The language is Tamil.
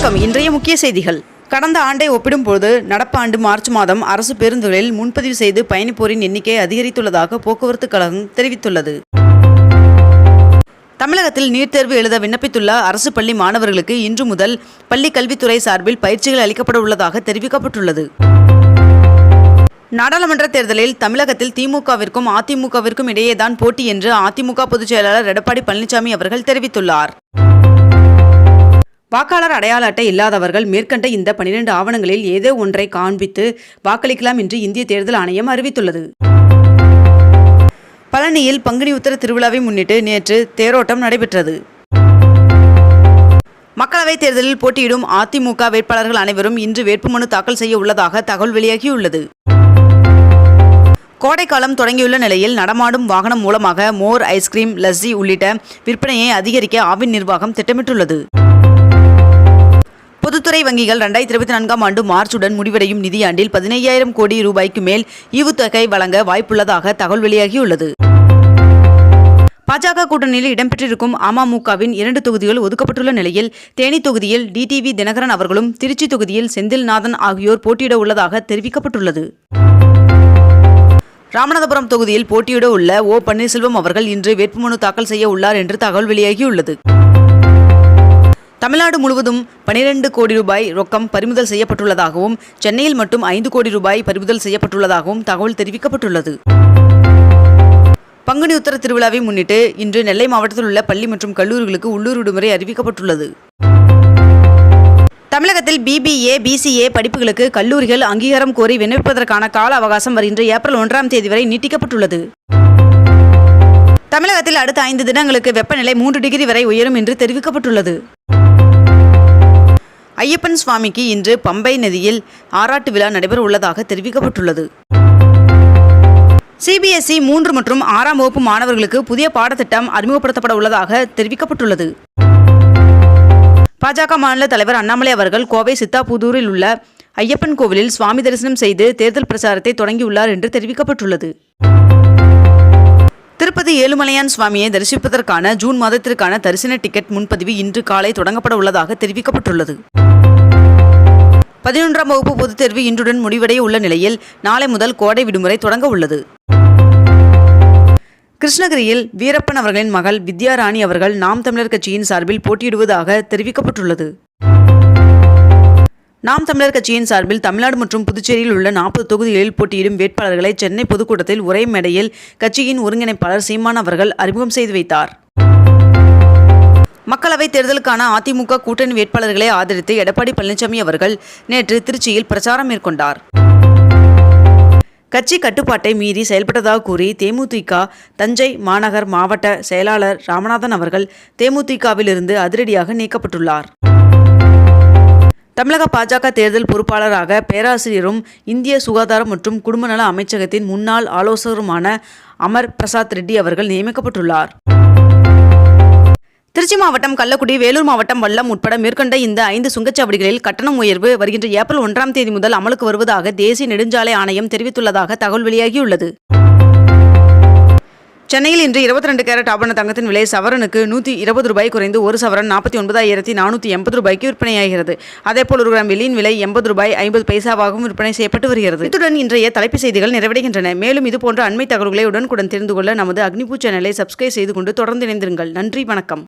வணக்கம். இன்றைய முக்கிய செய்திகள். கடந்த ஆண்டை ஒப்பிடும்போது நடப்பாண்டு மார்ச் மாதம் அரசு பேருந்துகளில் முன்பதிவு செய்து பயணிப்போரின் எண்ணிக்கை அதிகரித்துள்ளதாக போக்குவரத்து கழகம் தெரிவித்துள்ளது. தமிழகத்தில் நீட் தேர்வு எழுத விண்ணப்பித்துள்ள அரசு பள்ளி மாணவர்களுக்கு இன்று முதல் பள்ளி கல்வித்துறை சார்பில் பயிற்சிகள் அளிக்கப்பட உள்ளதாக தெரிவிக்கப்பட்டுள்ளது. நாடாளுமன்ற தேர்தலில் தமிழகத்தில் திமுகவிற்கும் அதிமுகவிற்கும் இடையேதான் போட்டி என்று அதிமுக பொதுச் செயலாளர் எடப்பாடி பழனிசாமி அவர்கள் தெரிவித்துள்ளார். வாக்காளர் அடையாள அட்டை இல்லாதவர்கள் மேற்கண்ட இந்த 12 ஆவணங்களில் ஏதோ ஒன்றை காண்பித்து வாக்களிக்கலாம் என்று இந்திய தேர்தல் ஆணையம் அறிவித்துள்ளது. பழனியில் பங்குனி உத்திர திருவிழாவை முன்னிட்டு நேற்று தேரோட்டம் நடைபெற்றது. மக்களவைத் தேர்தலில் போட்டியிடும் அதிமுக வேட்பாளர்கள் அனைவரும் இன்று வேட்புமனு தாக்கல் செய்ய உள்ளதாக தகவல் வெளியாகியுள்ளது. கோடைக்காலம் தொடங்கியுள்ள நிலையில் நடமாடும் வாகனம் மூலமாக மோர், ஐஸ்கிரீம், லஸ்ஸி உள்ளிட்ட விற்பனையை அதிகரிக்க ஆவின் நிர்வாகம் திட்டமிட்டுள்ளது. பொதுத்துறை வங்கிகள் 2024ஆம் ஆண்டு மார்ச்சுடன் முடிவடையும் நிதியாண்டில் 15,000 கோடி ரூபாய்க்கு மேல் ஈவுத்தொகை வழங்க வாய்ப்புள்ளதாக தகவல் வெளியாகியுள்ளது. பாஜக கூட்டணியில் இடம்பெற்றிருக்கும் அமமுகவின் 2 தொகுதிகள் ஒதுக்கப்பட்டுள்ள நிலையில் தேனி தொகுதியில் டிடிவி தினகரன் அவர்களும் திருச்சி தொகுதியில் செந்தில்நாதன் ஆகியோர் போட்டியிட உள்ளதாக தெரிவிக்கப்பட்டுள்ளது. ராமநாதபுரம் தொகுதியில் போட்டியிட உள்ள ஓ பன்னீர்செல்வம் அவர்கள் இன்று வேட்புமனு தாக்கல் செய்ய உள்ளார் என்று தகவல் வெளியாகியுள்ளது. தமிழ்நாடு முழுவதும் 12 கோடி ரூபாய் ரொக்கம் பறிமுதல் செய்யப்பட்டுள்ளதாகவும் சென்னையில் மட்டும் 5 கோடி ரூபாய் பறிமுதல் செய்யப்பட்டுள்ளதாகவும் தகவல் தெரிவிக்கப்பட்டுள்ளது. பங்குனி உத்திர திருவிழாவை முன்னிட்டு இன்று நெல்லை மாவட்டத்தில் உள்ள பள்ளி மற்றும் கல்லூரிகளுக்கு உள்ளூர் விடுமுறை அறிவிக்கப்பட்டுள்ளது. தமிழகத்தில் BBA, BCA படிப்புகளுக்கு கல்லூரிகள் அங்கீகாரம் கோரி விண்ணப்பிப்பதற்கான கால அவகாசம் வருகின்ற ஏப்ரல் 1ஆம் தேதி வரை நீட்டிக்கப்பட்டுள்ளது. தமிழகத்தில் அடுத்த 5 தினங்களுக்கு வெப்பநிலை 3 டிகிரி வரை உயரும் என்று தெரிவிக்கப்பட்டுள்ளது. ஐயப்பன் சுவாமிக்கு இன்று பம்பை நதியில் ஆராட்டு விழா நடைபெற உள்ளதாக தெரிவிக்கப்பட்டுள்ளது. CBSE 3 மற்றும் 6ஆம் வகுப்பு மாணவர்களுக்கு புதிய பாடத்திட்டம் அறிமுகப்படுத்தப்பட உள்ளதாக தெரிவிக்கப்பட்டுள்ளது. பாஜக மாநில தலைவர் அண்ணாமலை அவர்கள் கோவை சித்தாபுதூரில் உள்ள ஐயப்பன் கோவிலில் சுவாமி தரிசனம் செய்து தேர்தல் பிரச்சாரத்தை தொடங்கியுள்ளார் என்று தெரிவிக்கப்பட்டுள்ளது. திருப்பதி ஏழுமலையான் சுவாமியை தரிசிப்பதற்கான ஜூன் மாதத்திற்கான தரிசன டிக்கெட் முன்பதிவு இன்று காலை தொடங்கப்பட உள்ளதாக தெரிவிக்கப்பட்டுள்ளது. 11ஆம் வகுப்பு பொதுத் தேர்வு இன்றுடன் முடிவடைய உள்ள நிலையில் நாளை முதல் கோடை விடுமுறை தொடங்க உள்ளது. கிருஷ்ணகிரியில் வீரப்பன் அவர்களின் மகள் வித்யாராணி அவர்கள் நாம் தமிழர் கட்சியின் சார்பில் போட்டியிடுவதாக தெரிவிக்கப்பட்டுள்ளது. நாம் தமிழர் கட்சியின் சார்பில் தமிழ்நாடு மற்றும் புதுச்சேரியில் உள்ள 40 தொகுதிகளில் போட்டியிடும் வேட்பாளர்களை சென்னை பொதுக்கூட்டத்தில் உரை மேடையில் கட்சியின் ஒருங்கிணைப்பாளர் சீமான் அவர்கள் அறிமுகம் செய்து வைத்தார். மக்களவைத் தேர்தலுக்கான அதிமுக கூட்டணி வேட்பாளர்களை ஆதரித்து எடப்பாடி பழனிசாமி அவர்கள் நேற்று திருச்சியில் பிரச்சாரம் மேற்கொண்டார். கட்சி கட்டுப்பாட்டை மீறி செயல்பட்டதாக கூறி தேமுதிக தஞ்சை மாநகர் மாவட்ட செயலாளர் ராமநாதன் அவர்கள் தேமுதிகவிலிருந்து அதிரடியாக நீக்கப்பட்டுள்ளார். தமிழக பாஜக தேர்தல் பொறுப்பாளராக பேராசிரியரும் இந்திய சுகாதாரம் மற்றும் குடும்ப நல அமைச்சகத்தின் முன்னாள் ஆலோசகருமான அமர் பிரசாத் ரெட்டி அவர்கள் நியமிக்கப்பட்டுள்ளார். திருச்சி மாவட்டம் கள்ளக்குடி, வேலூர் மாவட்டம் வல்லம் உட்பட மேற்கண்ட இந்த 5 சுங்கச்சாவடிகளில் கட்டணம் உயர்வு வருகின்ற ஏப்ரல் 1ஆம் தேதி முதல் அமலுக்கு வருவதாக தேசிய நெடுஞ்சாலை ஆணையம் தெரிவித்துள்ளதாக தகவல் வெளியாகியுள்ளது. சென்னையில் இன்று 22 கேரட் ஆபரண தங்கத்தின் விலை சவரனுக்கு 120 ரூபாய் குறைந்து 1 சவரன் 49,480 ரூபாய்க்கு விற்பனையாகிறது. அதேபோல் 1 கிராம் வெள்ளியின் விலை 80 ரூபாய் 50 பைசாவாகவும் விற்பனை செய்யப்பட்டு வருகிறது. இத்துடன் இன்றைய தலைப்புச் செய்திகள் நிறைவடைகின்றன. மேலும் இதுபோன்ற அண்மை தகவல்களை உடனுக்குடன் தெரிந்து கொள்ள நமது அக்னிபூ சேனலை சப்ஸ்கிரைப் செய்து கொண்டு தொடர்ந்து இணைந்திருங்கள். நன்றி, வணக்கம்.